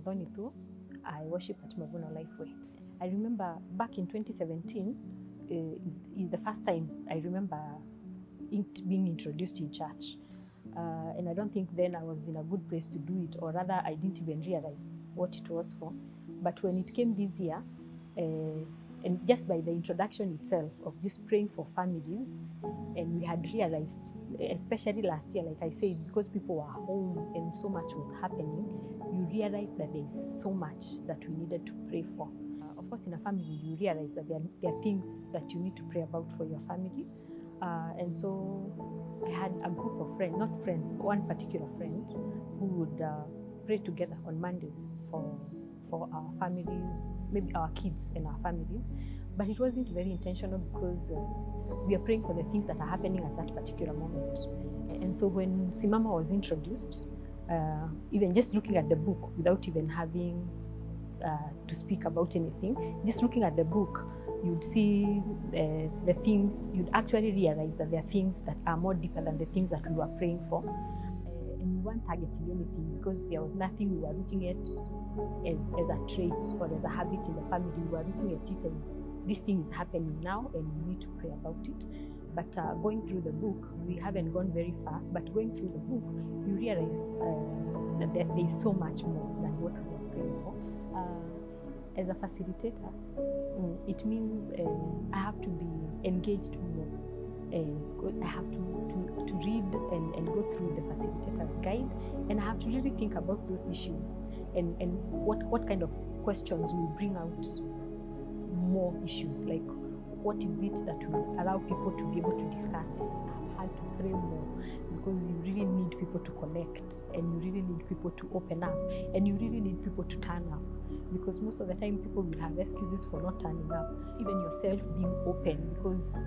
Muthoni, Thuo. I worship at Mavuno Lifeway. I remember back in 2017 is the first time I remember it being introduced in church. And I don't think then I was in a good place to do it, or rather I didn't even realize what it was for. But when it came this year, and just by the introduction itself of just praying for families, and we had realized, especially last year, like I said, because people were home and so much was happening, you realize that there is so much that we needed to pray for. Of course, in a family, you realize that there are things that you need to pray about for your family. And so I had a group of friends, not friends, one particular friend who would pray together on Mondays for our families, maybe our kids and our families. But it wasn't very intentional because we are praying for the things that are happening at that particular moment. And so when Simama was introduced, even just looking at the book without even having to speak about anything, just looking at the book, you'd see the things, you'd actually realize that there are things that are more deeper than the things that we were praying for. And we weren't targeting anything because there was nothing we were looking at as a trait or as a habit in the family. We were looking at it as this thing is happening now and we need to pray about it. But going through the book, we haven't gone very far, but going through the book, you realize that there is so much more than what we were praying for. As a facilitator, it means I have to be engaged more. I have to read and go through the facilitator's guide, and I have to really think about those issues and what kind of questions will bring out more issues, like what is it that will allow people to be able to discuss. I've had to pray more because you really need people to connect, and you really need people to open up, and you really need people to turn up, because most of the time people will have excuses for not turning up. Even yourself being open, because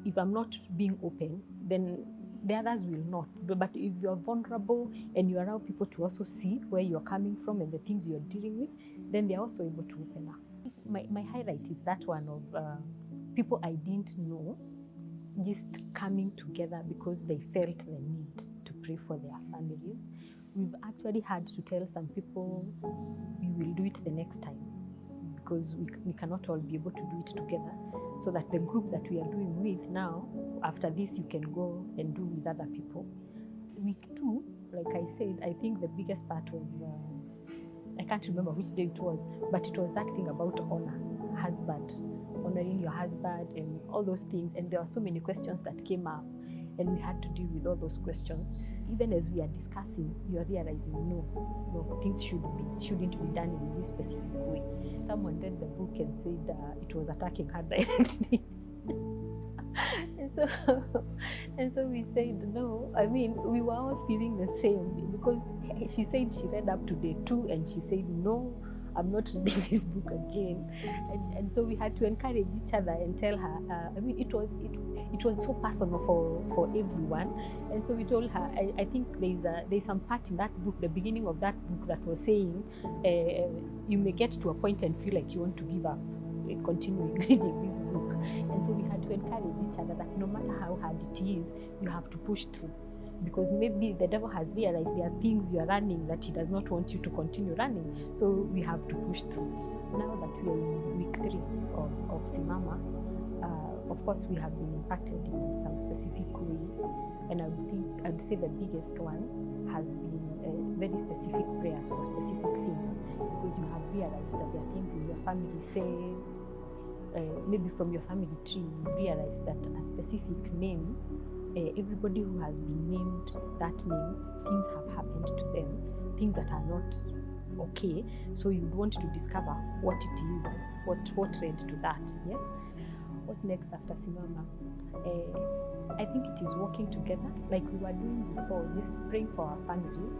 if I'm not being open, then the others will not. But if you're vulnerable and you allow people to also see where you're coming from and the things you're dealing with, then they're also able to open up. My highlight is that one of people I didn't know just coming together because they felt the need to pray for their families. We've actually had to tell some people, we will do it the next time, because we cannot all be able to do it together. So that the group that we are doing with now, after this, you can go and do with other people. Week 2, like I said, I think the biggest part was, I can't remember which day it was, but it was that thing about honor, husband, honoring your husband and all those things. And there were so many questions that came up, and we had to deal with all those questions. Even as we are discussing, you are realizing, no, things shouldn't be done in this specific way. Someone read the book and said it was attacking her directly. and so we said, no, I mean, we were all feeling the same, because she said she read up to day 2 and she said, no, I'm not reading this book again. And so we had to encourage each other and tell her, I mean, it was so personal for everyone. And so we told her, I think there's some part in that book, the beginning of that book, that was saying, you may get to a point and feel like you want to give up continuing reading this book. And so we had to encourage each other that no matter how hard it is, you have to push through. Because maybe the devil has realized there are things you are running that he does not want you to continue running. So we have to push through. Now that we are in week 3 of Simama, of course we have been impacted in some specific ways. And I'd say the biggest one has been very specific prayers for specific things. Because you have realized that there are things in your family, say, maybe from your family tree, you realize that a specific name, everybody who has been named that name, things have happened to them, things that are not okay. So you want to discover what it is, what led to that. Yes. What next after Simama? I think it is working together, like we were doing before, just praying for our families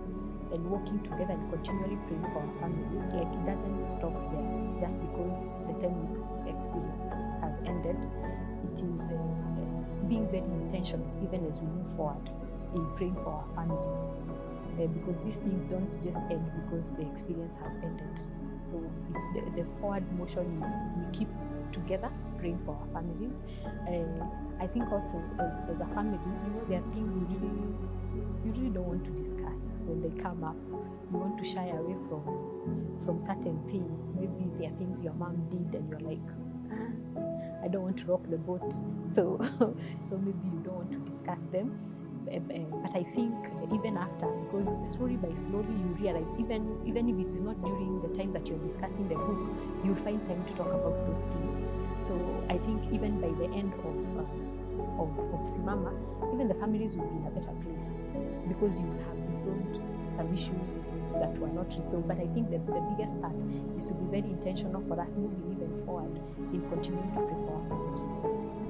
and working together and continually praying for our families. Like it doesn't stop there just because the 10 weeks experience has ended. It is being very intentional even as we move forward in praying for our families, because these things don't just end because the experience has ended. So it's the forward motion is we keep together praying for our families. I think also as a family, there are things you really don't want to discuss. when they come up, you want to shy away from certain things. Maybe there are things your mom did and you're like, I don't want to rock the boat, so so maybe you don't want to discuss them. But I think even after, because slowly by slowly you realize, even if it is not during the time that you're discussing the book, you'll find time to talk about those things. So I think even by the end of Simama, even the families will be in a better place, because you will have resolved some issues that were not resolved. But I think the biggest part is to be very intentional for us moving even forward in continuing to pray for our families.